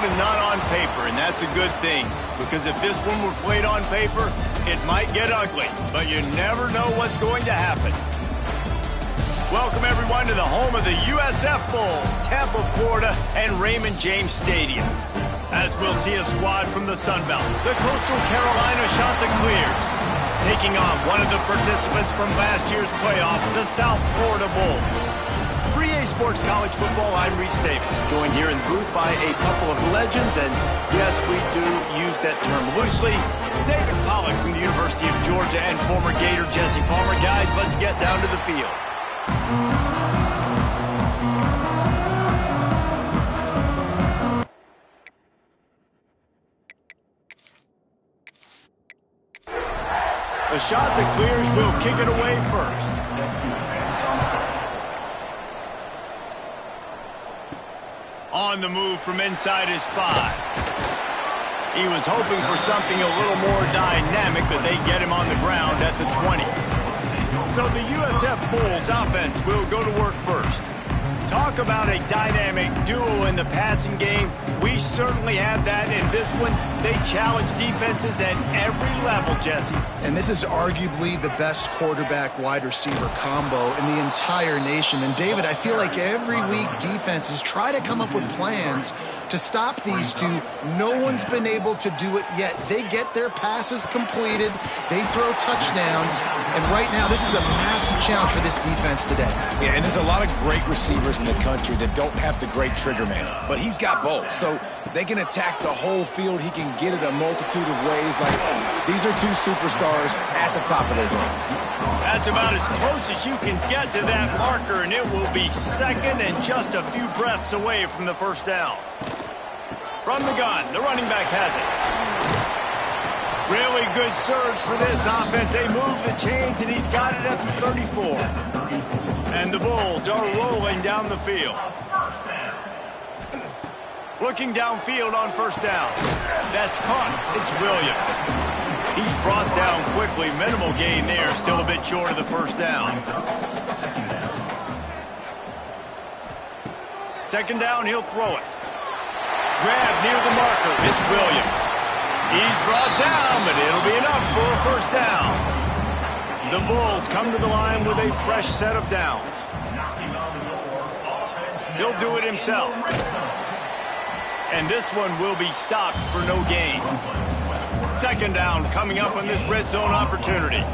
field and not on paper, and that's a good thing. Because if this one were played on paper, it might get ugly. But you never know what's going to happen. Welcome, everyone, to the home of the USF Bulls, Tampa, Florida, and Raymond James Stadium. As we'll see a squad from the Sun Belt, the Coastal Carolina Chanticleers, taking on one of the participants from last year's playoff, the South Florida Bulls. For EA Sports College Football, I'm Reese Davis, joined here in the booth by a couple of legends, and yes, we do use that term loosely. David Pollack from the University of Georgia and former Gator Jesse Palmer. Guys, let's get down to the field. The Chanticleers will kick it away first. On the move from inside his 5. He was hoping for something a little more dynamic, but they get him on the ground at the 20. So the USF Bulls offense will go to work first. Talk about a dynamic duo in the passing game. We certainly have that in this one. They challenge defenses at every level, Jesse. And this is arguably the best quarterback-wide receiver combo in the entire nation. And David, I feel like every week defenses try to come up with plans to stop these two. No one's been able to do it yet. They get their passes completed. They throw touchdowns. And right now, this is a massive challenge for this defense today. Yeah, and there's a lot of great receivers in the country that don't have the great trigger man. But he's got both. So they can attack the whole field. He can get it a multitude of ways. Like, these are two superstars at the top of their game. That's about as close as you can get to that marker, and it will be second and just a few breaths away from the first down. From the gun, the running back has it. Really good surge for this offense. They move the chains, and he's got it at the 34. And the Bulls are rolling down the field. Looking downfield on first down. That's caught. It's Williams. He's brought down quickly. Minimal gain there. Still a bit short of the first down. Second down, he'll throw it. Grab near the marker. It's Williams. He's brought down, but it'll be enough for a first down. The Bulls come to the line with a fresh set of downs. He'll do it himself. And this one will be stopped for no gain. Second down coming up on this red zone opportunity.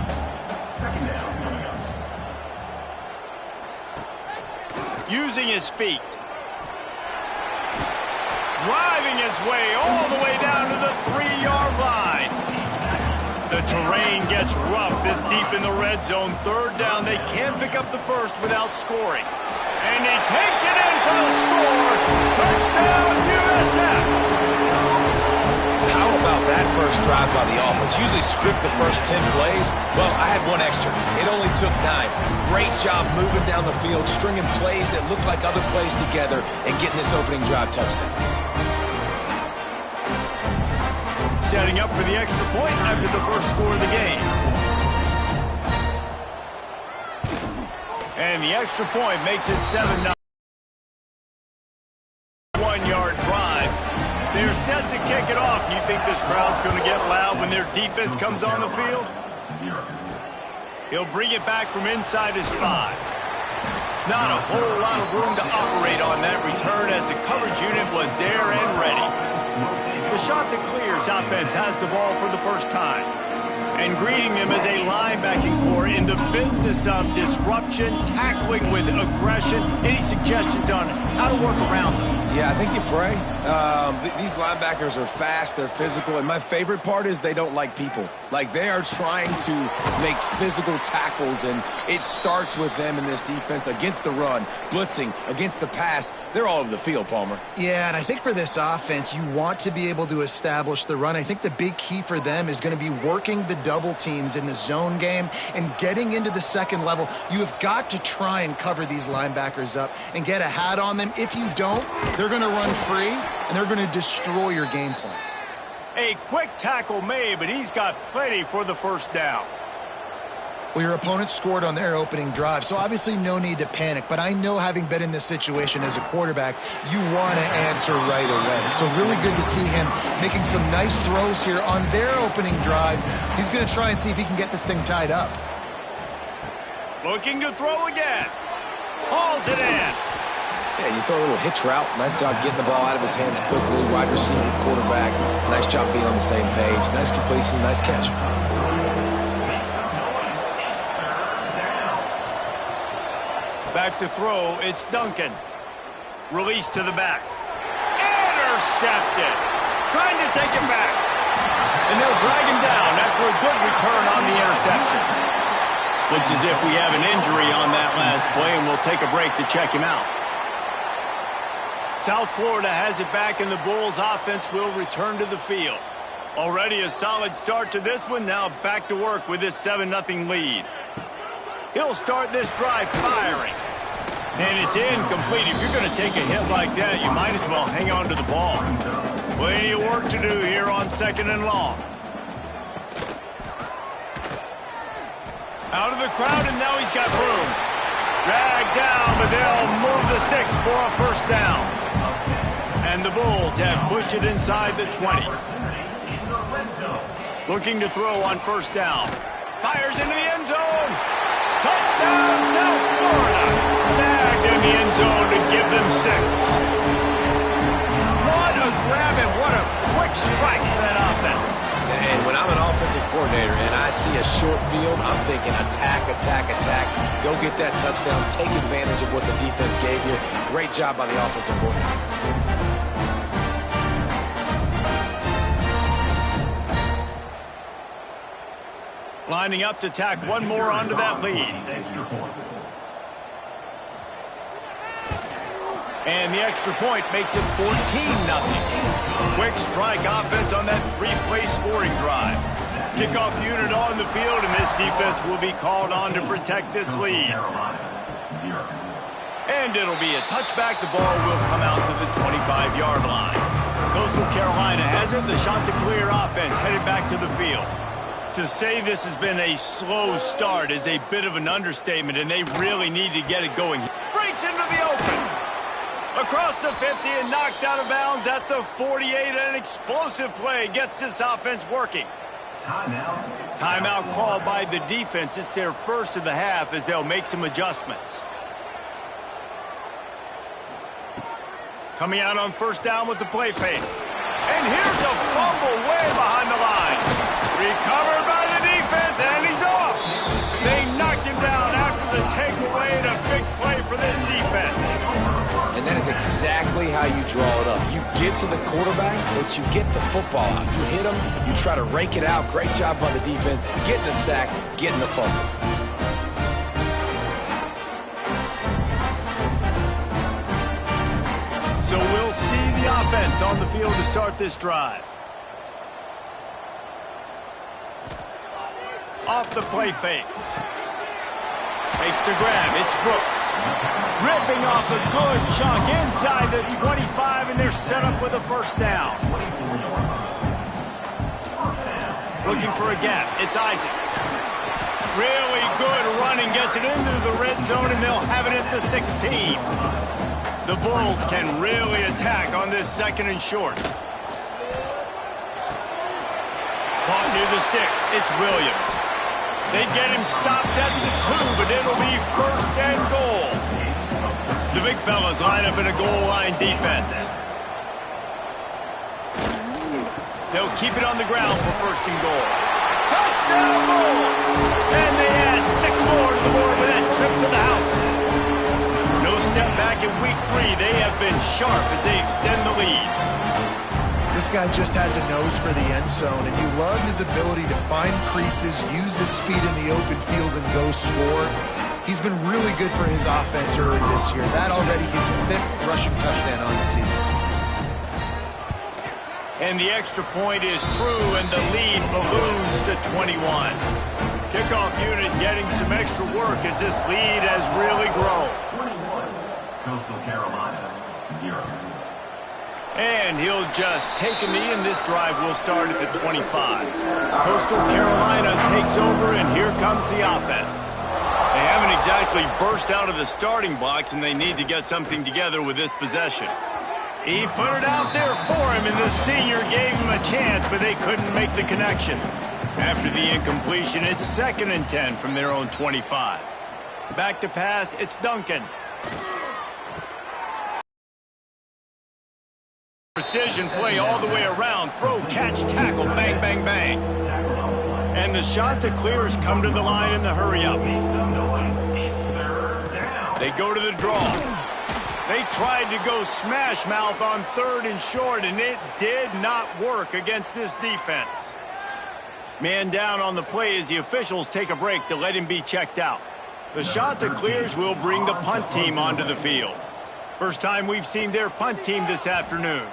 Using his feet. Driving his way all the way down to the 3-yard line. The terrain gets rough this deep in the red zone. Third down, they can't pick up the first without scoring. And he takes it in for the score. Touchdown, USF. How about that first drive by the offense? Usually script the first 10 plays. Well, I had one extra. It only took 9. Great job moving down the field, stringing plays that look like other plays together, and getting this opening drive touchdown. Setting up for the extra point after the first score of the game. And the extra point makes it 7-9. 1-yard drive. They're set to kick it off. You think this crowd's going to get loud when their defense comes on the field? He'll bring it back from inside his 5. Not a whole lot of room to operate on that return as the coverage unit was there and ready. The Chanticleers offense has the ball for the first time. And greeting them as a linebacking core in the business of disruption, tackling with aggression. Any suggestions on how to work around them? Yeah, I think you pray. These linebackers are fast, they're physical, and my favorite part is they don't like people. Like, they are trying to make physical tackles, and it starts with them in this defense against the run, blitzing, against the pass. They're all over the field, Palmer. Yeah, and I think for this offense, you want to be able to establish the run. I think the big key for them is going to be working the double teams in the zone game and getting into the second level. You have got to try and cover these linebackers up and get a hat on them. If you don't, they're going to run free, and they're going to destroy your game plan. A quick tackle made, but he's got plenty for the first down. Well, your opponent scored on their opening drive, so obviously no need to panic. But I know, having been in this situation as a quarterback, you want to answer right away. So really good to see him making some nice throws here on their opening drive. He's going to try and see if he can get this thing tied up. Looking to throw again. Hauls it in. Yeah, you throw a little hitch route. Nice job getting the ball out of his hands quickly. Wide receiver, quarterback. Nice job being on the same page. Nice completion, nice catch. Back to throw, it's Duncan. Release to the back. Intercepted. Trying to take it back. And they'll drag him down after a good return on the interception. Looks as if we have an injury on that last play, and we'll take a break to check him out. South Florida has it back, and the Bulls offense will return to the field. Already a solid start to this one. Now back to work with this 7-0 lead. He'll start this drive firing. And it's incomplete. If you're going to take a hit like that, you might as well hang on to the ball. Plenty of work to do here on 2nd and long. Out of the crowd, and now he's got room. Dragged down, but they'll move the sticks for a first down. And the Bulls have pushed it inside the 20. Looking to throw on first down. Fires into the end zone. Touchdown, South Florida. Snagged in the end zone to give them 6. What a grab and what a quick strike for that offense. And when I'm an offensive coordinator and I see a short field, I'm thinking attack, attack, attack. Go get that touchdown. Take advantage of what the defense gave you. Great job by the offensive coordinator. Lining up to tack one more onto that lead. And the extra point makes it 14-0. Quick strike offense on that 3-play scoring drive. Kickoff unit on the field, and this defense will be called on to protect this lead. And it'll be a touchback. The ball will come out to the 25-yard line. Coastal Carolina has it. The Chanticleer offense headed back to the field. To say this has been a slow start is a bit of an understatement, and they really need to get it going. Breaks into the open. Across the 50 and knocked out of bounds at the 48. An explosive play gets this offense working. Timeout called by the defense. It's their first of the half as they'll make some adjustments. Coming out on first down with the play fake. And here's a fumble way behind the line. Recovered by the defense, and he's off. They knocked him down after the takeaway, and a big play for this defense. And that is exactly how you draw it up. You get to the quarterback, but you get the football out. You hit him, you try to rake it out. Great job by the defense, getting the sack, getting the fumble. So we'll see the offense on the field to start this drive. Off the play fake. Makes the grab. It's Brooks. Ripping off a good chunk inside the 25, and they're set up with a first down. Looking for a gap. It's Isaac. Really good running. Gets it into the red zone, and they'll have it at the 16. The Bulls can really attack on this 2nd and short. Caught near the sticks. It's Williams. They get him stopped at the 2, but it'll be 1st and goal. The big fellas line up in a goal line defense. They'll keep it on the ground for 1st and goal. Touchdown Bulls! And they add 6 more to the board with that trip to the house. No step back in week 3. They have been sharp as they extend the lead. This guy just has a nose for the end zone, and you love his ability to find creases, use his speed in the open field, and go score. He's been really good for his offense early this year. That already his 5th rushing touchdown on the season. And the extra point is true, and the lead balloons to 21. Kickoff unit getting some extra work as this lead has really grown. 21, Coastal Carolina, 0. And he'll just take a knee, and this drive will start at the 25. Coastal Carolina takes over, and here comes the offense. They haven't exactly burst out of the starting blocks, and they need to get something together with this possession. He put it out there for him, and the senior gave him a chance, but they couldn't make the connection. After the incompletion, it's 2nd and 10 from their own 25. Back to pass, it's Duncan. Precision play all the way around. Throw, catch, tackle, bang, bang, bang. And the shot to clear has come to the line in the hurry-up. They go to the draw. They tried to go smash mouth on 3rd and short, and it did not work against this defense. Man down on the play as the officials take a break to let him be checked out. The shot that clears will bring the punt team onto the field. First time we've seen their punt team this afternoon.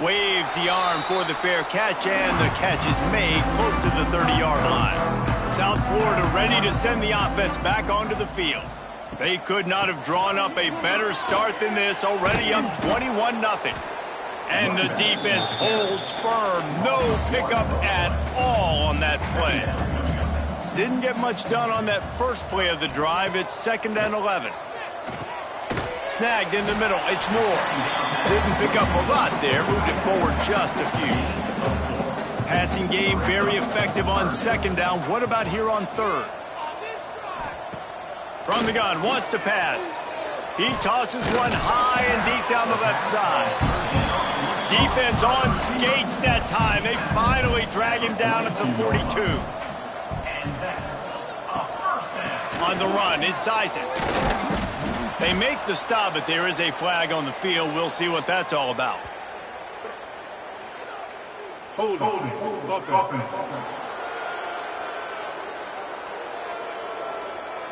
Waves the arm for the fair catch, and the catch is made close to the 30-yard line. South Florida ready to send the offense back onto the field. They could not have drawn up a better start than this, already up 21-0. And the defense holds firm. No pickup at all on that play. Didn't get much done on that first play of the drive. It's 2nd and 11. Snagged in the middle. It's Moore. Didn't pick up a lot there. Moved it forward just a few. Passing game very effective on 2nd down. What about here on 3rd? From the gun, wants to pass. He tosses one high and deep down the left side. Defense on skates that time. They finally drag him down at the 42. On the run, it's Isaac. They make the stop, but there is a flag on the field. We'll see what that's all about. Hold it.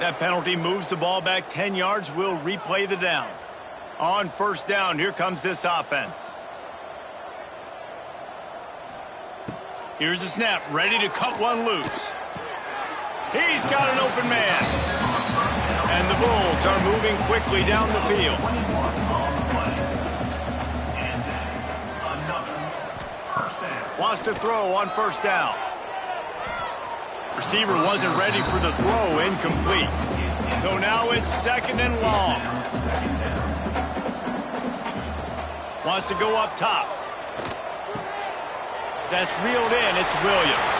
That penalty moves the ball back 10 yards. We'll replay the down. On 1st down, here comes this offense. Here's the snap, ready to cut one loose. He's got an open man. And the Bulls are moving quickly down the field. Wants to throw on 1st down. Receiver wasn't ready for the throw, incomplete. So now it's 2nd and long. Wants to go up top. That's reeled in, it's Williams.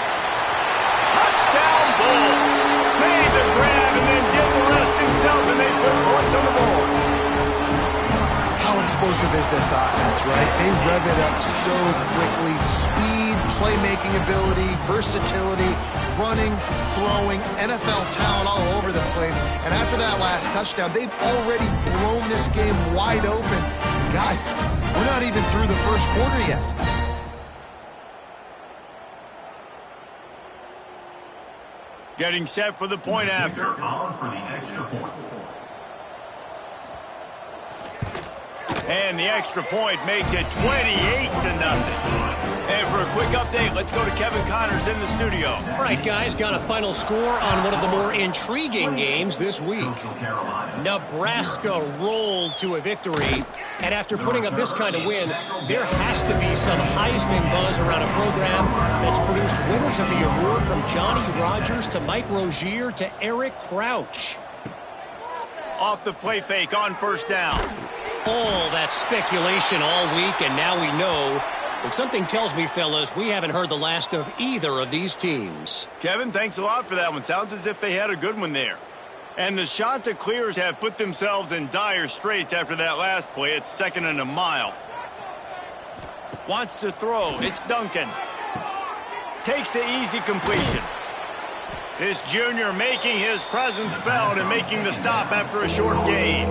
Touchdown Bulls! Made the grab and then did the rest himself, and they put points on the board. How explosive is this offense, right? They rev it up so quickly. Speed, playmaking ability, versatility, running, throwing, NFL talent all over the place. And after that last touchdown, they've already blown this game wide open. Guys, we're not even through the first quarter yet. Getting set for the point after. And the extra point makes it 28-0. And for a quick update, let's go to Kevin Connors in the studio. All right, guys, got a final score on one of the more intriguing games this week. Nebraska rolled to a victory, and after putting up this kind of win, there has to be some Heisman buzz around a program that's produced winners of the award from Johnny Rodgers to Mike Rozier to Eric Crouch. Off the play fake on 1st down. All that speculation all week, and now we know. But something tells me, fellas, we haven't heard the last of either of these teams. Kevin, thanks a lot for that one. Sounds as if they had a good one there. And the shot to clears have put themselves in dire straits after that last play. It's 2nd and a mile. Wants to throw. It's Duncan. Takes the easy completion. This junior making his presence felt and making the stop after a short gain.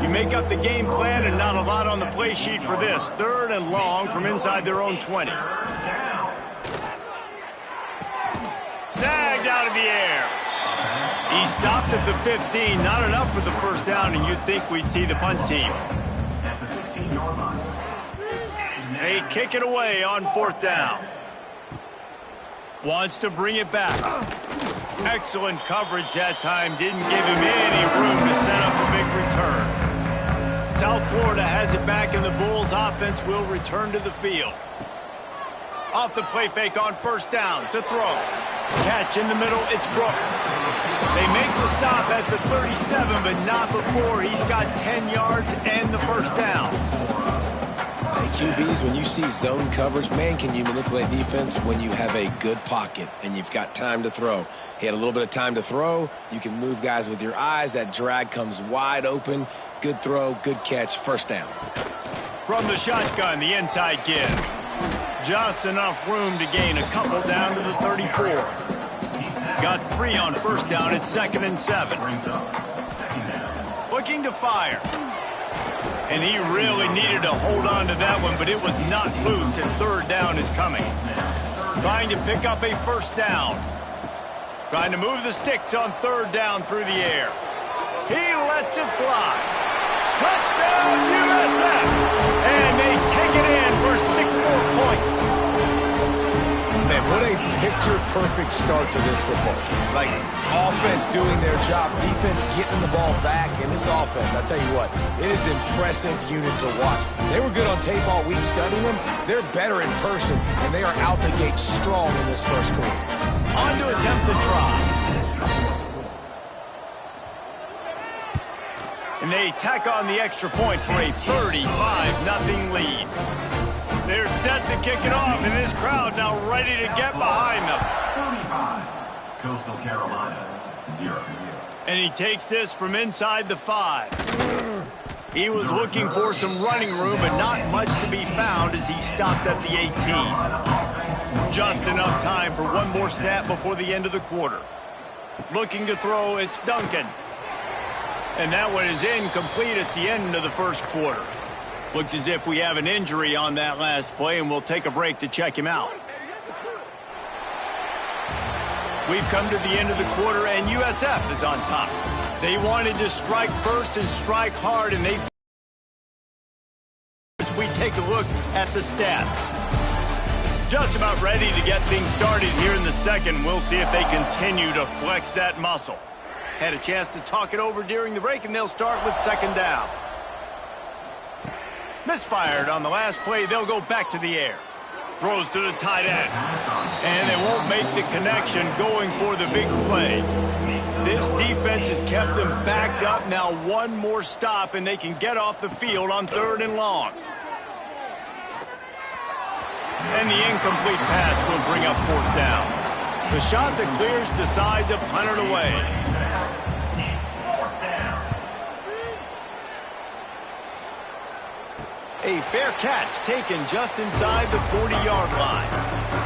You make up the game plan and not a lot on the play sheet for this. 3rd and long from inside their own 20. Snagged out of the air. He stopped at the 15. Not enough for the 1st down, and you'd think we'd see the punt team. They kick it away on 4th down. Wants to bring it back. Excellent coverage that time. Didn't give him any room to set up a big return. South Florida has it back, and the Bulls offense will return to the field. Off the play fake on first down to throw. Catch in the middle, it's Brooks. They make the stop at the 37, but not before he's got 10 yards and the first down. Hey, QBs, when you see zone coverage, man, can you manipulate defense when you have a good pocket and you've got time to throw. He had a little bit of time to throw. You can move guys with your eyes. That drag comes wide open. Good throw, good catch, first down. From the shotgun, the inside give. Just enough room to gain a couple down to the 34. Got 3 on first down at 2nd and 7. Looking to fire. And he really needed to hold on to that one, but it was not loose, and 3rd down is coming. Trying to pick up a first down. Trying to move the sticks on 3rd down through the air. He lets it fly. Touchdown, USF! And they take it in for 6 more points. Man, what a picture-perfect start to this football. Like, offense doing their job, defense getting the ball back, and this offense, I tell you what, it is an impressive unit to watch. They were good on tape all week studying them. They're better in person, and they are out the gate strong in this first quarter. On to attempt the try. And they tack on the extra point for a 35-0 lead. They're set to kick it off, and this crowd now ready to get behind them. 35, Coastal Carolina, 0. And he takes this from inside the 5. He was looking for some running room, but not much to be found as he stopped at the 18. Just enough time for one more snap before the end of the quarter. Looking to throw, it's Duncan. And that one is incomplete. It's the end of the first quarter. Looks as if we have an injury on that last play, and we'll take a break to check him out. We've come to the end of the quarter, and USF is on top. They wanted to strike first and strike hard, and they... As we take a look at the stats. Just about ready to get things started here in the second. We'll see if they continue to flex that muscle. Had a chance to talk it over during the break, and they'll start with 2nd down. Misfired on the last play. They'll go back to the air. Throws to the tight end. And they won't make the connection going for the big play. This defense has kept them backed up. Now one more stop, and they can get off the field on 3rd and long. And the incomplete pass will bring up 4th down. The shot that clears decide to punt it away. A fair catch taken just inside the 40-yard line.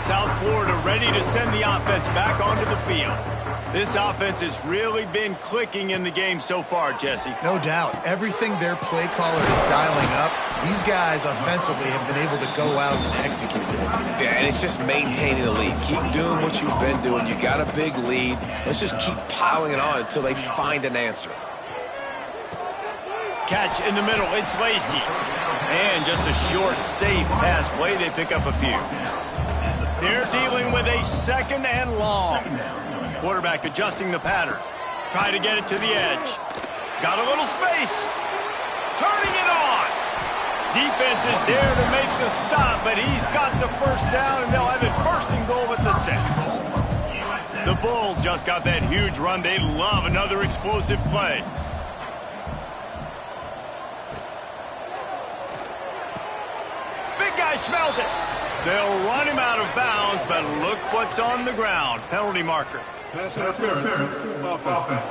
South Florida ready to send the offense back onto the field. This offense has really been clicking in the game so far, Jesse. No doubt. Everything their play caller is dialing up, these guys offensively have been able to go out and execute it. Yeah, and it's just maintaining the lead. Keep doing what you've been doing. You got a big lead. Let's just keep piling it on until they find an answer. Catch in the middle. It's Lacey. And just a short, safe pass play. They pick up a few. They're dealing with a 2nd and long. Quarterback adjusting the pattern. Try to get it to the edge. Got a little space. Turning it on. Defense is there to make the stop, but he's got the first down, and they'll have it 1st and goal at the 6. The Bulls just got that huge run. They love another explosive play. Big guy smells it. They'll run him out of bounds, but look what's on the ground. Penalty marker. Pass interference. Offense.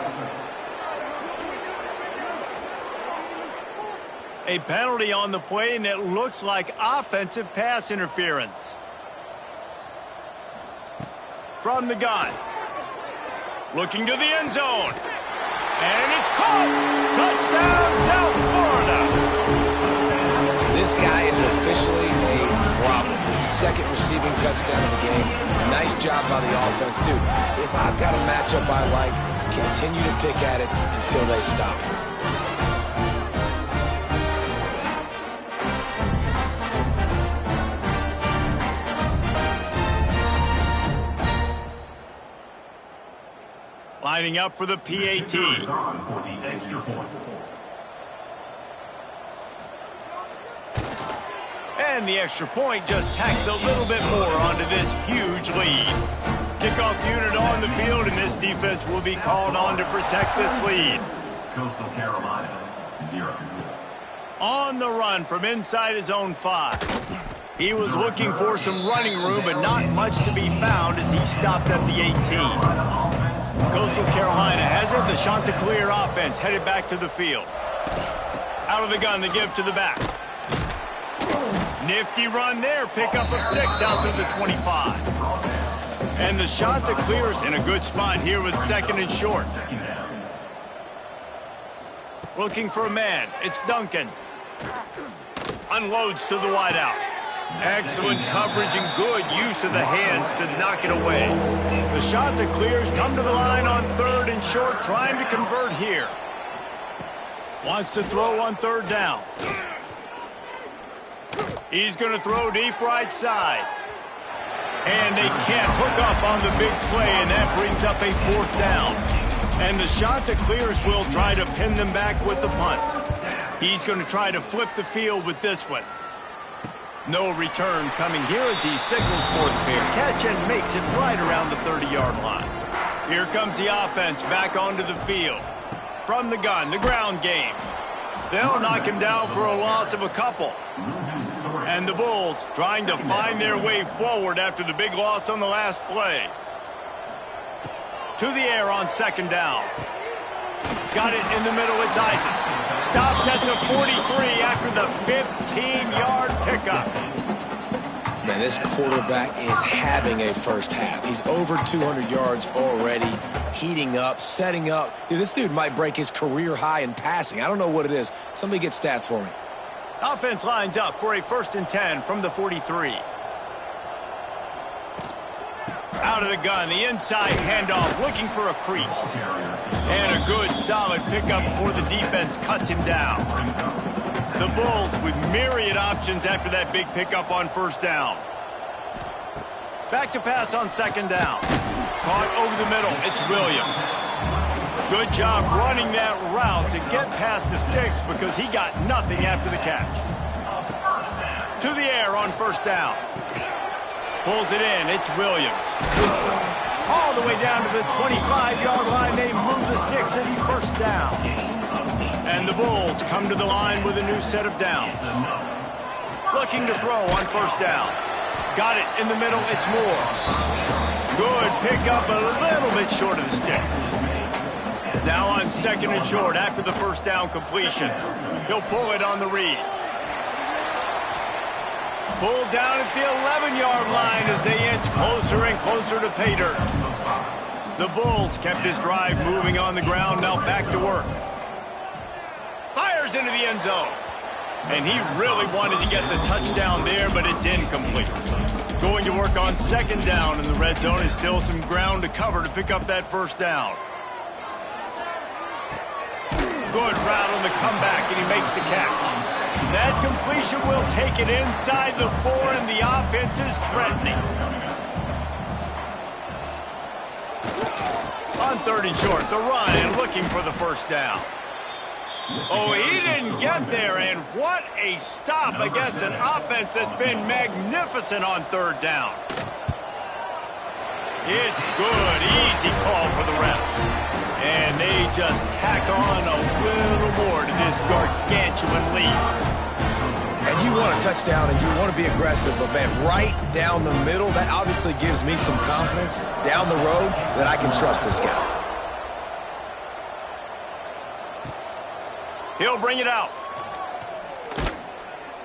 A penalty on the play, and it looks like offensive pass interference. From the gun. Looking to the end zone. And it's caught. Touchdown, South Florida. This guy is officially a problem. His 2nd receiving touchdown of the game. Nice job by the offense. Dude, if I've got a matchup I like, continue to pick at it until they stop. Lining up for the PAT. And the extra point just tacks a little bit more onto this huge lead. Kickoff unit on the field, and this defense will be called on to protect this lead. Coastal Carolina, 0. On the run from inside his own 5. He was looking for some running room, but not much to be found as he stopped at the 18. Coastal Carolina has it. The Chanticleer offense headed back to the field. Out of the gun, the give to the back. Nifty run there. Pickup of 6 out to the 25. And the Chanticleer's in a good spot here with 2nd and short. Looking for a man. It's Duncan. Unloads to the wideout. Excellent coverage and good use of the hands to knock it away. The Chanticleers come to the line on 3rd and short, trying to convert here. Wants to throw on 3rd down. He's going to throw deep right side. And they can't hook up on the big play, and that brings up a 4th down. And the Chanticleers will try to pin them back with the punt. He's going to try to flip the field with this one. No return coming here as he signals for the fair catch and makes it right around the 30-yard line. Here comes the offense back onto the field. From the gun, the ground game. They'll knock him down for a loss of a couple. And the Bulls trying to find their way forward after the big loss on the last play. To the air on 2nd down. Got it in the middle, it's Isaac. Stopped at the 43 after the 15-yard pickup. Man, this quarterback is having a first half. He's over 200 yards already, heating up, setting up. Dude, this dude might break his career high in passing. I don't know what it is. Somebody get stats for me. Offense lines up for a 1st and 10 from the 43. Out of the gun, the inside handoff, looking for a crease. And a good, solid pickup before the defense cuts him down. The Bulls with myriad options after that big pickup on 1st down. Back to pass on 2nd down. Caught over the middle, it's Williams. Good job running that route to get past the sticks because he got nothing after the catch. To the air on 1st down. Pulls it in, it's Williams. All the way down to the 25-yard line, they move the sticks, it's 1st down. And the Bulls come to the line with a new set of downs. Looking to throw on 1st down. Got it in the middle, it's Moore. Good pickup, a little bit short of the sticks. Now on 2nd and short after the 1st down completion. He'll pull it on the read. Pulled down at the 11-yard line as they inch closer and closer to pay dirt. The Bulls kept his drive moving on the ground, now back to work. Fires into the end zone. And he really wanted to get the touchdown there, but it's incomplete. Going to work on 2nd down in the red zone is still some ground to cover to pick up that 1st down. Good route on the comeback, and he makes the catch. That completion will take it inside the 4, and the offense is threatening. On 3rd and short, the run and looking for the 1st down. Oh, he didn't get there, and what a stop against an offense that's been magnificent on 3rd down. It's good, easy call for the refs. And they just tack on a little more to this gargantuan lead. And you want a touchdown and you want to be aggressive, but man, right down the middle, that obviously gives me some confidence down the road that I can trust this guy. He'll bring it out.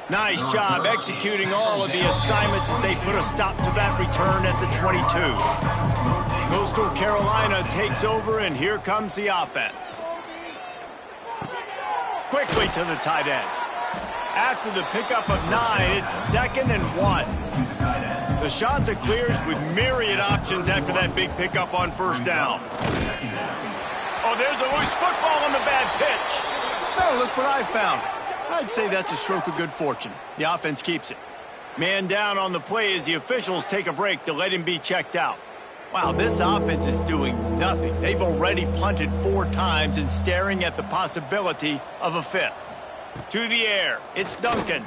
Nice job executing all of the assignments as they put a stop to that return at the 22. Coastal Carolina takes over, and here comes the offense. Quickly to the tight end. After the pickup of 9, it's 2nd and 1. The Chanticleers with myriad options after that big pickup on 1st down. Oh, there's a loose football on the bad pitch. Oh, look what I found. I'd say that's a stroke of good fortune. The offense keeps it. Man down on the play as the officials take a break to let him be checked out. Wow, this offense is doing nothing. They've already punted 4 times and staring at the possibility of a 5th. To the air, it's Duncan.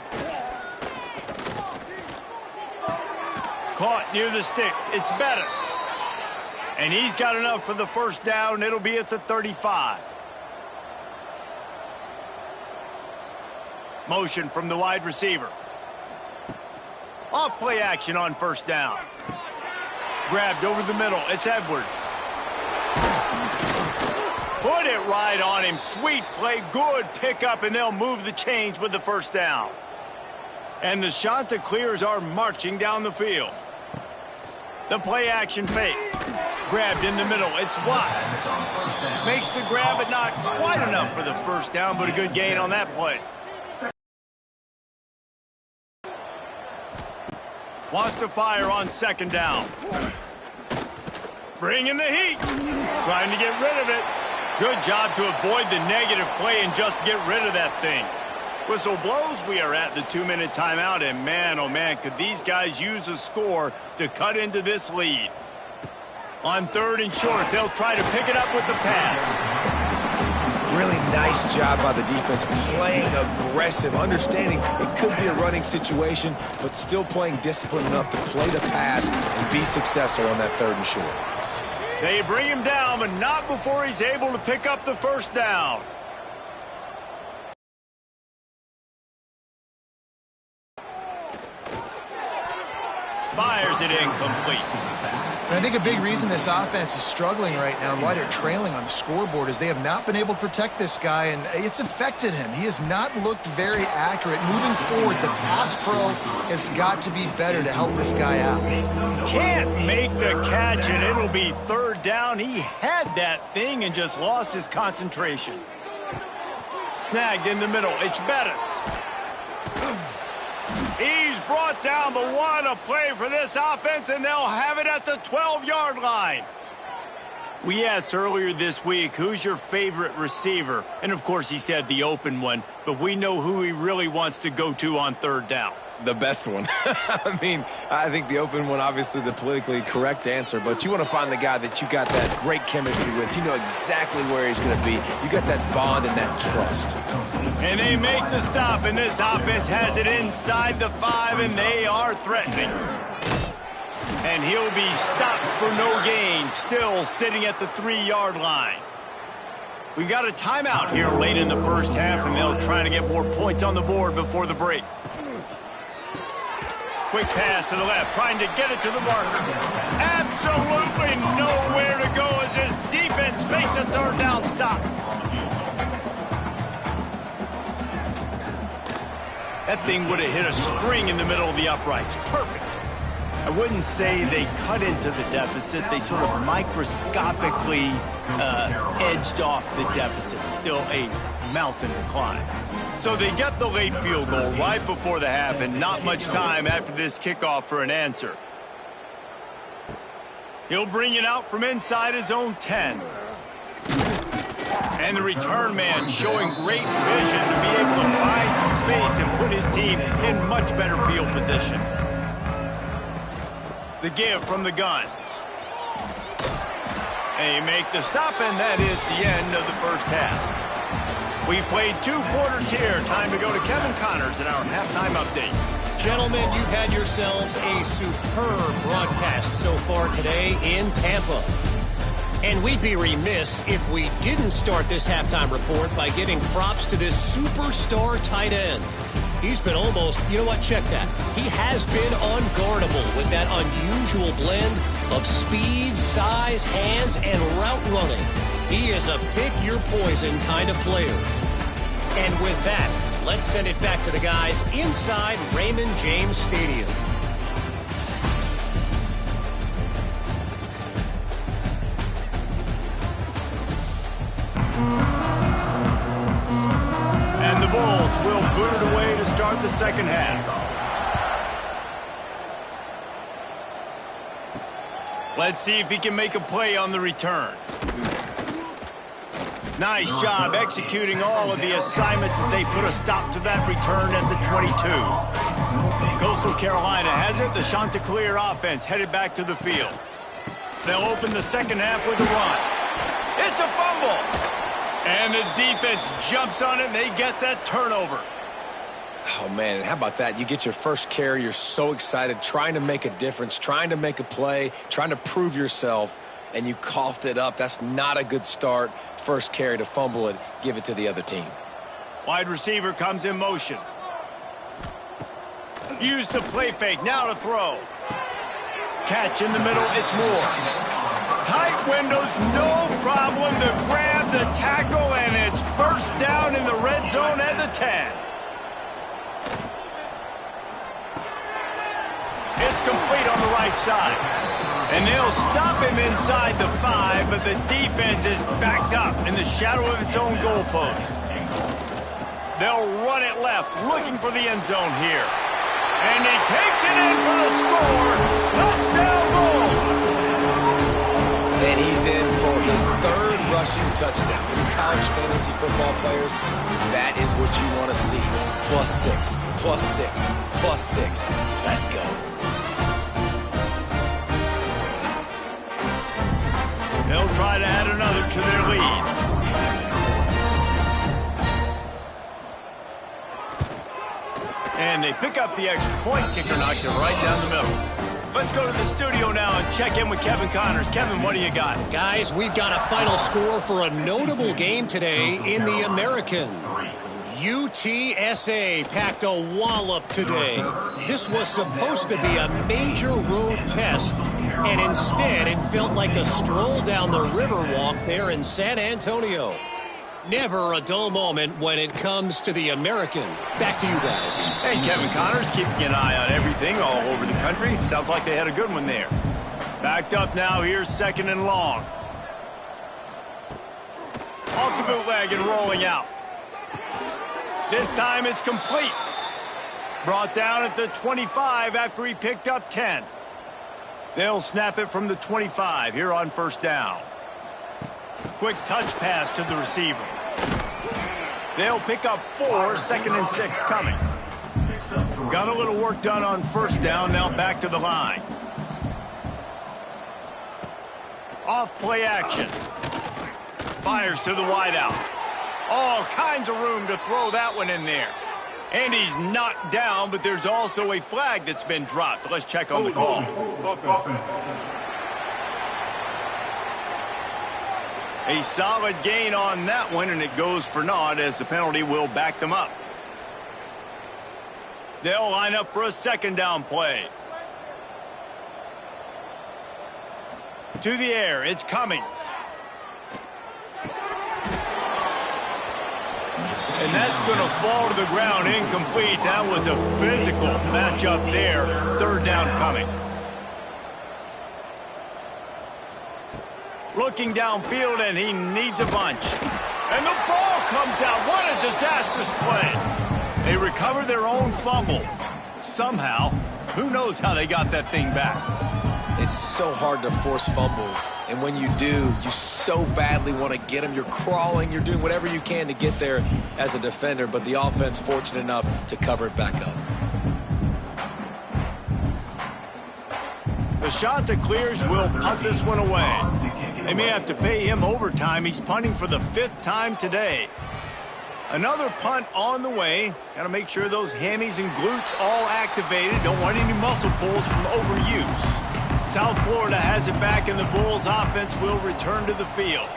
caught near the sticks. It's Bettis. And he's got enough for the first down. It'll be at the 35. Motion from the wide receiver. Off play action on first down. Grabbed over the middle. It's Edwards. Put it right on him. Sweet play. Good pickup, and they'll move the chains with the first down. And the Chanticleers are marching down the field. The play action fake. Grabbed in the middle. It's Watt. Makes the grab, but not quite enough for the first down, but a good gain on that play. Wants to fire on second down. Bringing the heat. Trying to get rid of it. Good job to avoid the negative play and just get rid of that thing. Whistle blows. We are at the 2-minute timeout, and man, oh man, could these guys use a score to cut into this lead. On third and short, they'll try to pick it up with the pass. Really nice job by the defense, playing aggressive, understanding it could be a running situation, but still playing disciplined enough to play the pass and be successful on that third and short. They bring him down, but not before he's able to pick up the first down. Fires it incomplete. And I think a big reason this offense is struggling right now and why they're trailing on the scoreboard is they have not been able to protect this guy, and it's affected him. He has not looked very accurate. Moving forward, the pass pro has got to be better to help this guy out. Can't make the catch, and it'll be third down. He had that thing and just lost his concentration. Snagged in the middle. It's Bettis. He's brought down, but what a play for this offense, and they'll have it at the 12-yard line. We asked earlier this week, who's your favorite receiver? And, of course, he said the open one, but we know who he really wants to go to on third down. The best one. I mean, I think the open one, obviously the politically correct answer, but you want to find the guy that you got that great chemistry with. You know exactly where he's going to be. You got that bond and that trust. And they make the stop, and this offense has it inside the 5, and they are threatening. And he'll be stopped for no gain, still sitting at the 3-yard line. We got a timeout here late in the first half, and they'll try to get more points on the board before the break. Quick pass to the left, trying to get it to the marker. Absolutely nowhere to go as his defense makes a third down stop. That thing would have hit a string in the middle of the uprights. Perfect. I wouldn't say they cut into the deficit. They sort of microscopically edged off the deficit. Still a mountain to climb. So they get the late field goal right before the half, and not much time after this kickoff for an answer. He'll bring it out from inside his own 10. And the return man showing great vision to be able to find some space and put his team in much better field position. The give from the gun. They make the stop, and that is the end of the first half. We played 2 quarters here. Time to go to Kevin Connors in our halftime update. Gentlemen, you've had yourselves a superb broadcast so far today in Tampa. And we'd be remiss if we didn't start this halftime report by giving props to this superstar tight end. He's been almost, you know what, check that. He has been unguardable with that unusual blend of speed, size, hands, and route running. He is a pick-your-poison kind of player. And with that, let's send it back to the guys inside Raymond James Stadium. And the Bulls will boot it away to start the second half. Let's see if he can make a play on the return. Nice job executing all of the assignments as they put a stop to that return at the 22. Coastal Carolina has it. The Chanticleer offense headed back to the field. They'll open the second half with a run. It's a fumble. And the defense jumps on it, and they get that turnover. Oh, man, how about that? You get your first carry, you're so excited, trying to make a difference, trying to make a play, trying to prove yourself, and you coughed it up. That's not a good start. First carry to fumble it, give it to the other team. Wide receiver comes in motion. Used the play fake, now to throw. Catch in the middle, it's Moore. Tight windows, no problem to grab the tackle, and it's first down in the red zone at the 10. It's complete on the right side. And they'll stop him inside the 5, but the defense is backed up in the shadow of its own goalpost. They'll run it left, looking for the end zone here. And he takes it in for the score. Touchdown Bulls! And he's in for his third rushing touchdown. College fantasy football players, that is what you want to see. +6, +6, +6. Let's go. They'll try to add another to their lead. And they pick up the extra point. Kicker knocked it right down the middle. Let's go to the studio now and check in with Kevin Connors. Kevin, what do you got? Guys, we've got a final score for a notable game today in the American. UTSA packed a wallop today. This was supposed to be a major road test, and instead it felt like a stroll down the Riverwalk there in San Antonio. Never a dull moment when it comes to the American. Back to you guys. Hey, Kevin Connors, keeping an eye on everything all over the country. Sounds like they had a good one there. Backed up now, here's 2nd and long. Off the bootleg and rolling out. This time it's complete. Brought down at the 25 after he picked up 10. They'll snap it from the 25 here on first down. Quick touch pass to the receiver. They'll pick up 4, 2nd and 6 coming. Got a little work done on first down, now back to the line. Off play action. Fires to the wideout. All kinds of room to throw that one in there. And he's knocked down, but there's also a flag that's been dropped. Let's check on the call. A solid gain on that one, and it goes for naught as the penalty will back them up. They'll line up for a 2nd down play. To the air, it's Cummings. And that's going to fall to the ground incomplete. That was a physical matchup there. 3rd down coming. Looking downfield, and he needs a bunch. And the ball comes out. What a disastrous play. They recover their own fumble. Somehow, who knows how they got that thing back. It's so hard to force fumbles, and when you do, you so badly want to get them. You're crawling, you're doing whatever you can to get there as a defender, but the offense fortunate enough to cover it back up. The shot that clears will punt this one away. They may have to pay him overtime. He's punting for the 5th time today. Another punt on the way. Got to make sure those hammies and glutes all activated. Don't want any muscle pulls from overuse. South Florida has it back, and the Bulls offense will return to the field.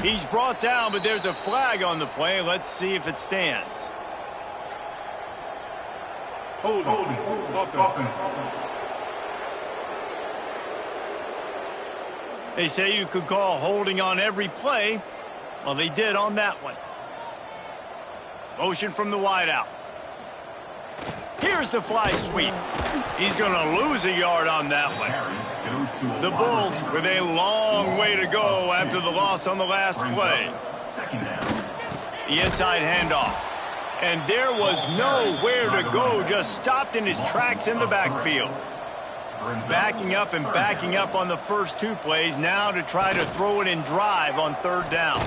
He's brought down, but there's a flag on the play. Let's see if it stands. Hold it. They say you could call holding on every play. Well, they did on that one. Motion from the wideout. Here's the fly sweep. He's going to lose a yard on that one. The Bulls with a long way to go after the loss on the last play. The inside handoff. And there was nowhere to go, just stopped in his tracks in the backfield. Backing up and backing up on the first 2 plays, now to try to throw it in drive on 3rd down.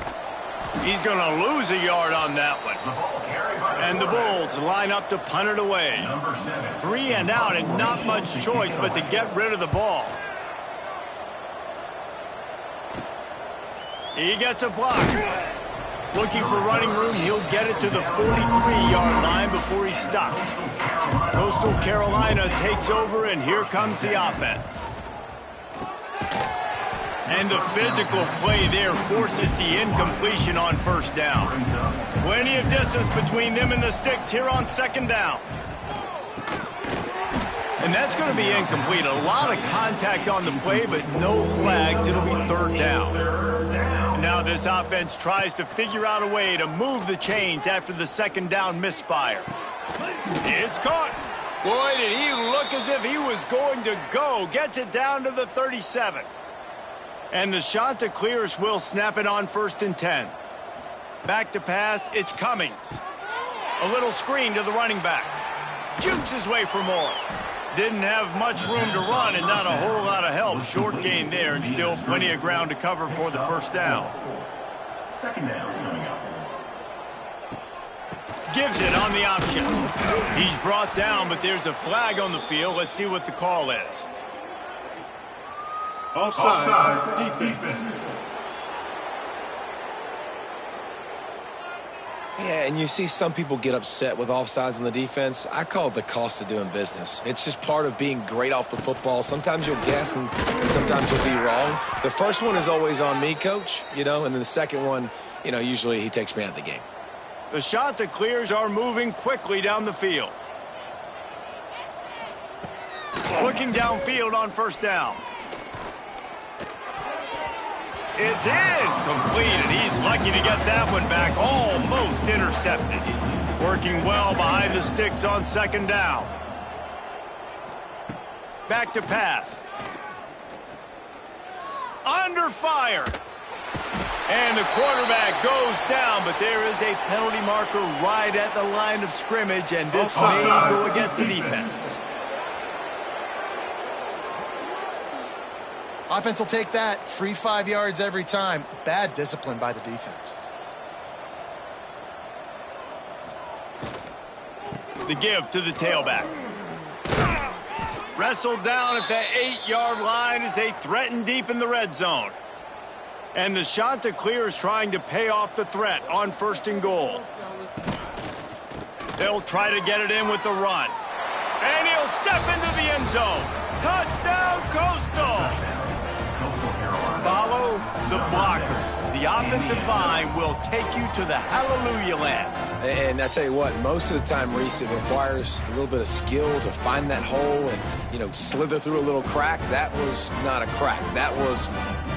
He's going to lose a yard on that one. And the Bulls line up to punt it away. 3 and out, and not much choice but to get rid of the ball. He gets a block. Looking for running room, he'll get it to the 43-yard line before he's stopped. Coastal Carolina takes over, and here comes the offense. And the physical play there forces the incompletion on first down. Plenty of distance between them and the sticks here on second down. And that's going to be incomplete. A lot of contact on the play, but no flags. It'll be third down. And now this offense tries to figure out a way to move the chains after the second down misfire. It's caught. Boy, did he look as if he was going to go. Gets it down to the 37. And the Chanticleers will snap it on 1st and 10. Back to pass, it's Cummings. A little screen to the running back. Jukes his way for more. Didn't have much room to run and not a whole lot of help. Short gain there and still plenty of ground to cover for the first down. Second down coming up. Gives it on the option. He's brought down, but there's a flag on the field. Let's see what the call is. Offside, defense. Yeah, and you see some people get upset with offsides on the defense. I call it the cost of doing business. It's just part of being great off the football. Sometimes you'll guess and sometimes you'll be wrong. The first one is always on me, Coach, and then the second one, usually he takes me out of the game. The Chanticleers are moving quickly down the field. Looking downfield on first down. It's incomplete, and he's lucky to get that one back. Almost intercepted. Working well behind the sticks on second down. Back to pass. Under fire. And the quarterback goes down, but there is a penalty marker right at the line of scrimmage, and this may go against the defense. Offense will take that. Free 5 yards every time. Bad discipline by the defense. The give to the tailback. Wrestled down at the 8-yard line as they threaten deep in the red zone. And the Chanticleers trying to pay off the threat on 1st and goal. They'll try to get it in with the run. And he'll step into the end zone. Touchdown, Coastal! Follow the blockers. The offensive line will take you to the hallelujah land. And I tell you what, most of the time, Reese, it requires a little bit of skill to find that hole and, slither through a little crack. That was not a crack. That was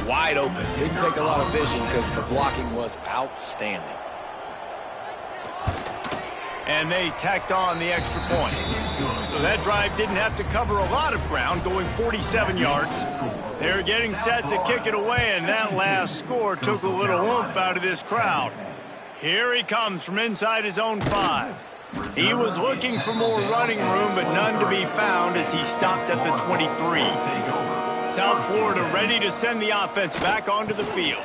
wide open. Didn't take a lot of vision because the blocking was outstanding. And they tacked on the extra point. So that drive didn't have to cover a lot of ground, going 47 yards. They're getting set to kick it away, and that last score took a little oomph out of this crowd. Here he comes from inside his own 5. He was looking for more running room, but none to be found as he stopped at the 23. South Florida ready to send the offense back onto the field.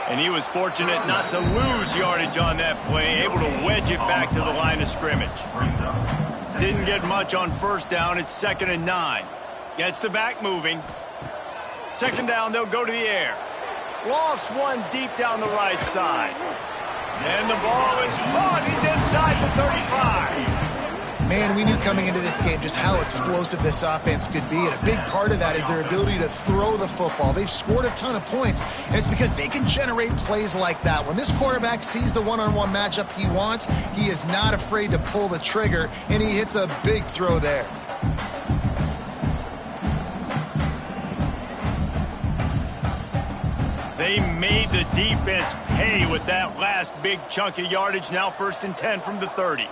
And he was fortunate not to lose yardage on that play, able to wedge it back to the line of scrimmage. Didn't get much on first down. It's 2nd and 9. Gets the back moving. Second down, they'll go to the air. Lost one deep down the right side. And the ball is caught. He's inside the 35. Man, we knew coming into this game just how explosive this offense could be, and a big part of that is their ability to throw the football. They've scored a ton of points, and it's because they can generate plays like that. When this quarterback sees the one-on-one matchup he wants, he is not afraid to pull the trigger, and he hits a big throw there. They made the defense pay with that last big chunk of yardage. Now 1st and 10 from the 30.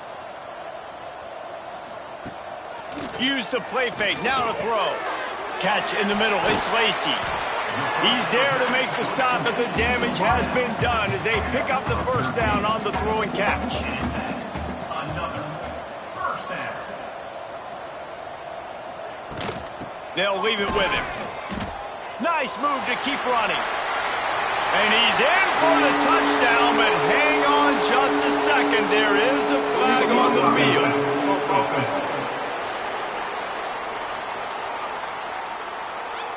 Use the play fake. Now to throw. Catch in the middle. It's Lacey. He's there to make the stop, but the damage has been done as they pick up the first down on the throw and catch. Another first down. They'll leave it with him. Nice move to keep running. And he's in for the touchdown, but hang on just a second. There is a flag on the field.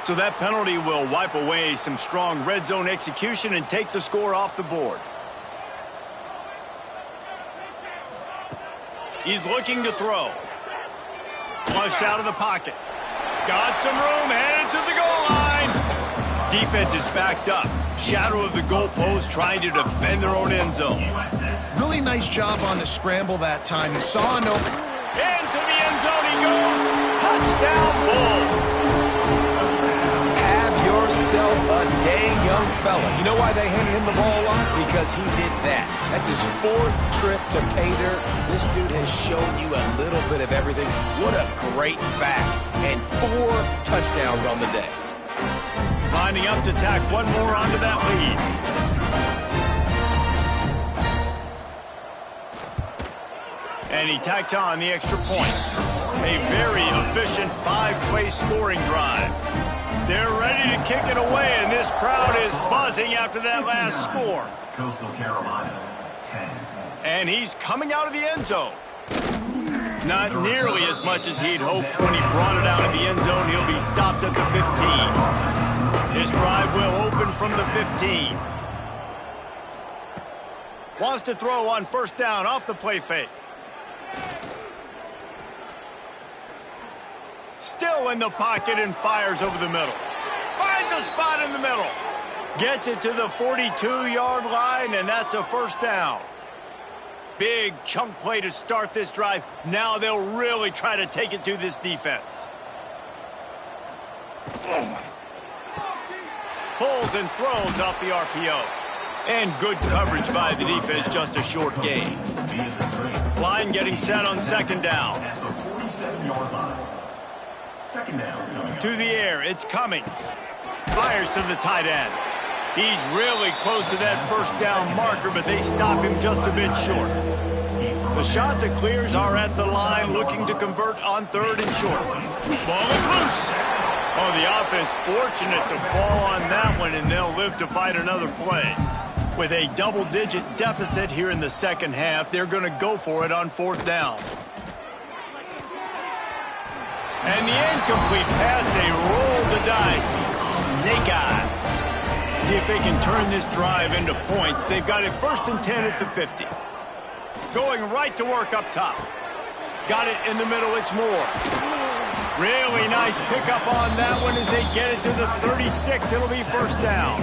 So that penalty will wipe away some strong red zone execution and take the score off the board. He's looking to throw. Flushed out of the pocket. Got some room, headed to the goal line. Defense is backed up. Shadow of the goalpost, trying to defend their own end zone. Really nice job on the scramble that time. He saw an open. Into the end zone he goes. Touchdown, Bulls. Have yourself a dang young fella. You know why they handed him the ball a lot? Because he did that. That's his 4th trip to pay dirt. This dude has shown you a little bit of everything. What a great back. And 4 touchdowns on the day. Lining up to tack one more onto that lead. And he tacks on the extra point. A very efficient 5-play scoring drive. They're ready to kick it away, and this crowd is buzzing after that last score. Coastal Carolina, 10. And he's coming out of the end zone. Not nearly as much as he'd hoped when he brought it out of the end zone. He'll be stopped at the 15. This drive will open from the 15. Wants to throw on first down off the play fake. Still in the pocket and fires over the middle. Finds a spot in the middle. Gets it to the 42-yard line, and that's a first down. Big chunk play to start this drive. Now they'll really try to take it to this defense. Pulls and throws off the RPO. And good coverage by the defense, just a short gain. Line getting set on second down. At the 47-yard line. Second down. To the air, it's Cummings. Fires to the tight end. He's really close to that first down marker, but they stop him just a bit short. The shot that clears are at the line, looking to convert on third and short. Ball is loose. Oh, the offense fortunate to fall on that one, and they'll live to fight another play. With a double-digit deficit here in the second half, they're going to go for it on fourth down. And the incomplete pass, they roll the dice. Snake eyes. See if they can turn this drive into points. They've got it first and 10 at the 50. Going right to work up top. Got it in the middle, it's Moore. Really nice pickup on that one as they get it to the 36. It'll be first down.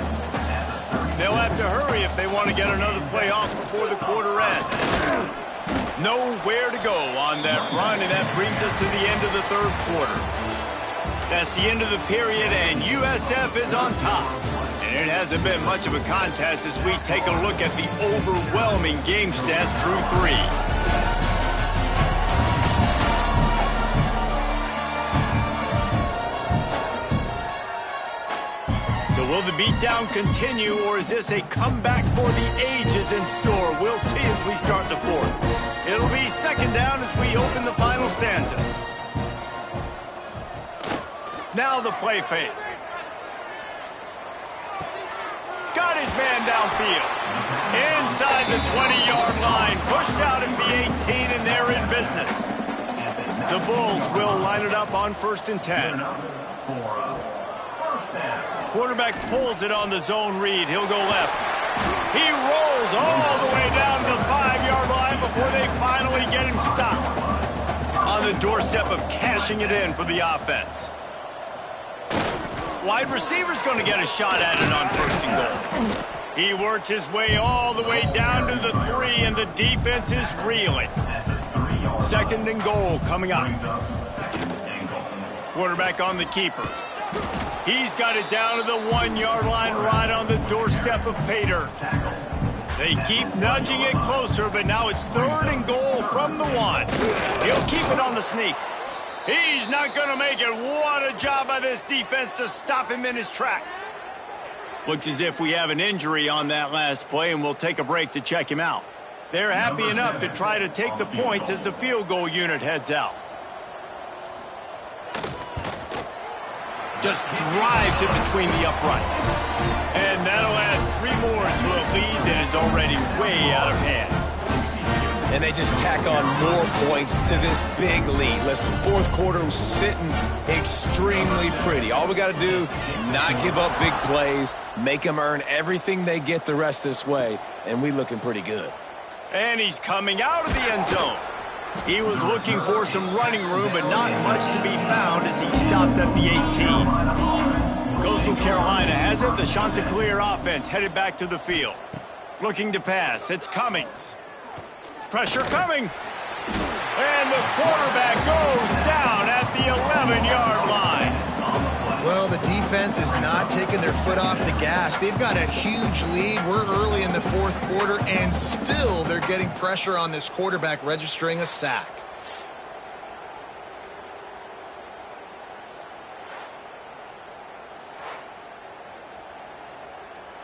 They'll have to hurry if they want to get another play off before the quarter ends. Nowhere to go on that run, and that brings us to the end of the third quarter. That's the end of the period, and USF is on top. And it hasn't been much of a contest as we take a look at the overwhelming game stats through 3. Will the beatdown continue, or is this a comeback for the ages in store? We'll see as we start the fourth. It'll be second down as we open the final stanza. Now the play fake. Got his man downfield. Inside the 20-yard line. Pushed out at the 18, and they're in business. The Bulls will line it up on first and 10. Quarterback pulls it on the zone read. He'll go left. He rolls all the way down to the 5-yard line before they finally get him stopped. On the doorstep of cashing it in for the offense. Wide receiver's going to get a shot at it on first and goal. He works his way all the way down to the 3, and the defense is reeling. Second and goal coming up. Quarterback on the keeper. He's got it down to the 1-yard line right on the doorstep of Pater. They keep nudging it closer, but now it's third and goal from the 1. He'll keep it on the sneak. He's not going to make it. What a job by this defense to stop him in his tracks. Looks as if we have an injury on that last play, and we'll take a break to check him out. They're happy enough to try to take the points as the field goal unit heads out. Just drives it between the uprights. And that'll add 3 more to a lead that is already way out of hand. and they just tack on more points to this big lead. Listen, fourth quarter was sitting extremely pretty. All we got to do, not give up big plays, make them earn everything they get the rest this way, and we looking pretty good. And he's coming out of the end zone. He was looking for some running room, but not much to be found as he stopped at the 18. Coastal Carolina has it. The Chanticleer offense headed back to the field. Looking to pass. It's Cummings. Pressure coming. And the quarterback goes down at the 11-yard line. Well, the defense is not taking their foot off the gas. They've got a huge lead. We're early in the fourth quarter, and still they're getting pressure on this quarterback, registering a sack.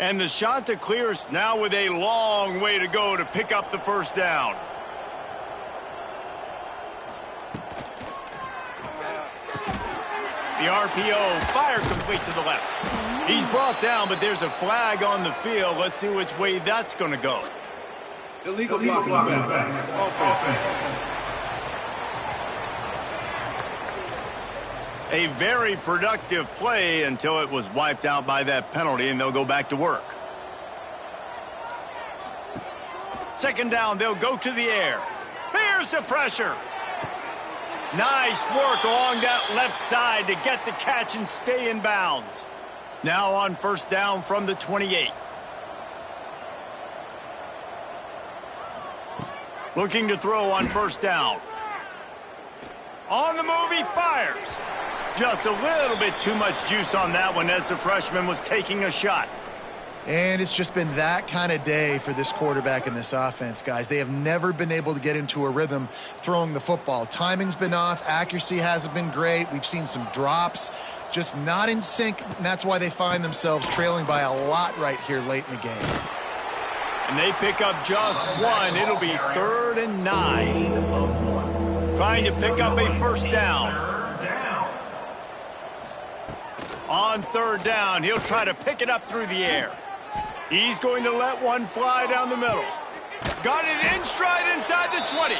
And the Chanticleers now with a long way to go to pick up the first down. The RPO, fire complete to the left. He's brought down, but there's a flag on the field. Let's see which way that's going to go. Illegal blocking back. Offense. A very productive play until it was wiped out by that penalty, and they'll go back to work. Second down, they'll go to the air. Here's the pressure. Nice work along that left side to get the catch and stay in bounds. Now on first down from the 28. Looking to throw on first down. On the move, he fires. Just a little bit too much juice on that one as the freshman was taking a shot. And it's just been that kind of day for this quarterback and this offense, guys. They have never been able to get into a rhythm throwing the football. Timing's been off. Accuracy hasn't been great. We've seen some drops, just not in sync, and that's why they find themselves trailing by a lot right here late in the game. And they pick up just one. It'll be 3rd and 9. Trying to pick up a first down. On third down, he'll try to pick it up through the air. He's going to let one fly down the middle. Got it in stride inside the 20.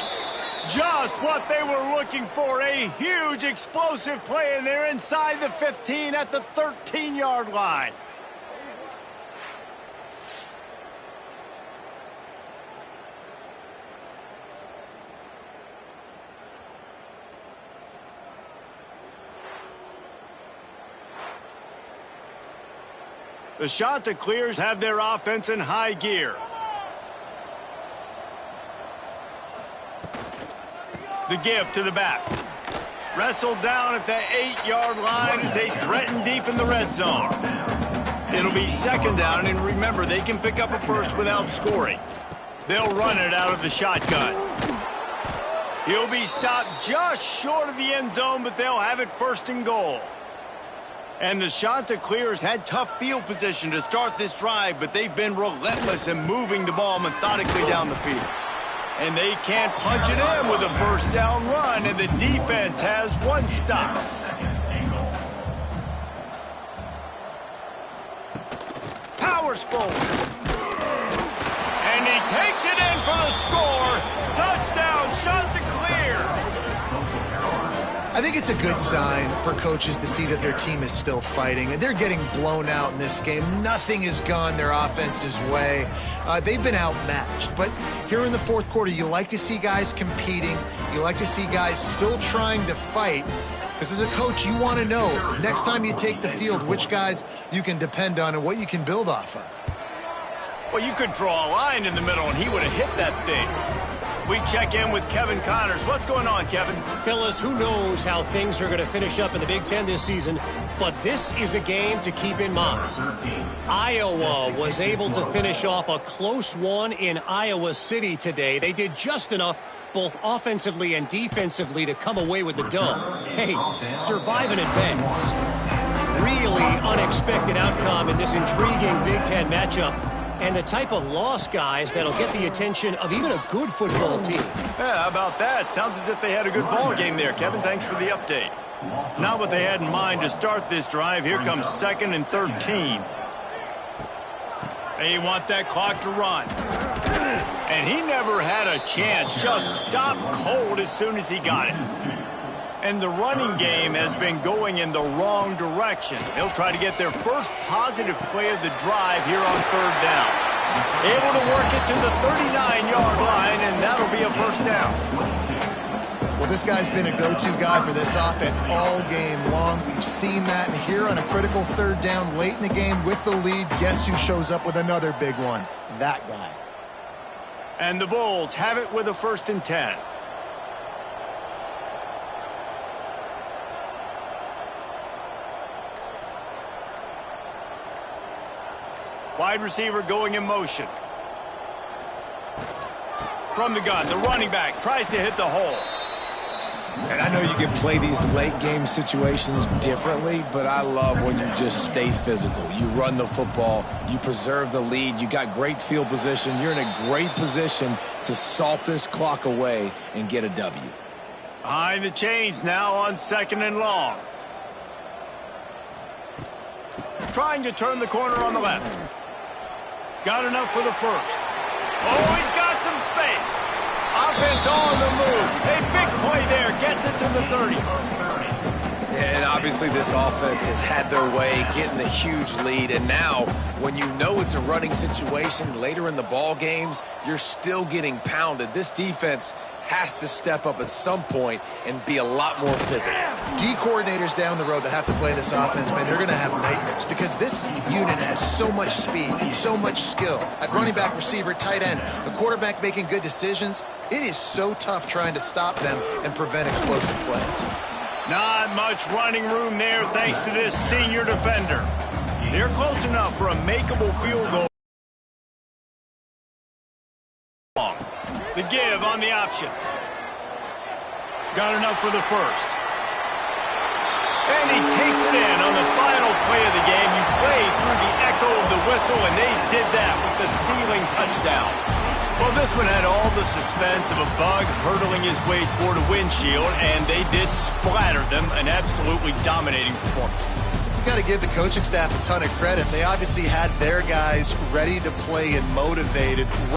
Just what they were looking for, a huge explosive play, and they're inside the 15 at the 13-yard line. The Chanticleers have their offense in high gear. The give to the back. Wrestled down at the 8-yard line as they threaten deep in the red zone. It'll be second down, and remember, they can pick up a first without scoring. They'll run it out of the shotgun. He'll be stopped just short of the end zone, but they'll have it 1st and goal. And the Chanticleers had tough field position to start this drive, but they've been relentless in moving the ball methodically down the field. And they can't punch it in with a first down run, and the defense has one stop. Powers forward. And he takes it in for the score. Touchdown, Chanticleer. I think it's a good sign for coaches to see that their team is still fighting, and they're getting blown out in this game. Nothing has gone their offense's way. They've been outmatched, but here in the fourth quarter, you like to see guys competing. You like to see guys still trying to fight, because as a coach, you want to know next time you take the field which guys you can depend on and what you can build off of. Well, you could draw a line in the middle, and he would have hit that thing. We check in with Kevin Connors. What's going on, Kevin? Fellas, who knows how things are going to finish up in the Big Ten this season, but this is a game to keep in mind. Iowa was able to finish off a close one in Iowa City today. They did just enough both offensively and defensively to come away with the dub. Hey, survive and advance. Really unexpected outcome in this intriguing Big Ten matchup. And the type of loss, guys, that'll get the attention of even a good football team. Yeah, how about that? Sounds as if they had a good ball game there. Kevin, thanks for the update. Not what they had in mind to start this drive. Here comes 2nd and 13. They want that clock to run. And he never had a chance. Just stopped cold as soon as he got it. And the running game has been going in the wrong direction. They'll try to get their first positive play of the drive here on 3rd down. Able to work it to the 39-yard line, and that'll be a first down. Well, this guy's been a go-to guy for this offense all game long. We've seen that, and here on a critical 3rd down late in the game with the lead, guess who shows up with another big one? That guy. And the Bulls have it with a 1st and 10. Wide receiver going in motion. From the gun, the running back tries to hit the hole. And I know you can play these late game situations differently, but I love when you just stay physical. You run the football, you preserve the lead, you got great field position, you're in a great position to salt this clock away and get a W. Behind the chains now on 2nd and long. Trying to turn the corner on the left. Got enough for the first. Oh, he's got some space. Offense on the move. A big play there. Gets it to the 30. And obviously this offense has had their way, getting the huge lead. And now, when you know it's a running situation later in the ball games, you're still getting pounded. This defense has to step up at some point and be a lot more physical. D coordinators down the road that have to play this offense, man, they're going to have nightmares because this unit has so much speed and so much skill. At running back, receiver, tight end, a quarterback making good decisions, it is so tough trying to stop them and prevent explosive plays. Not much running room there thanks to this senior defender. They're close enough for a makeable field goal. The give on the option. Got enough for the first. And he takes it in on the final play of the game. You play through the echo of the whistle, and they did that with the sealing touchdown. Well, this one had all the suspense of a bug hurtling his way toward a windshield, and they did splatter them. An absolutely dominating performance. You got to give the coaching staff a ton of credit. They obviously had their guys ready to play and motivated.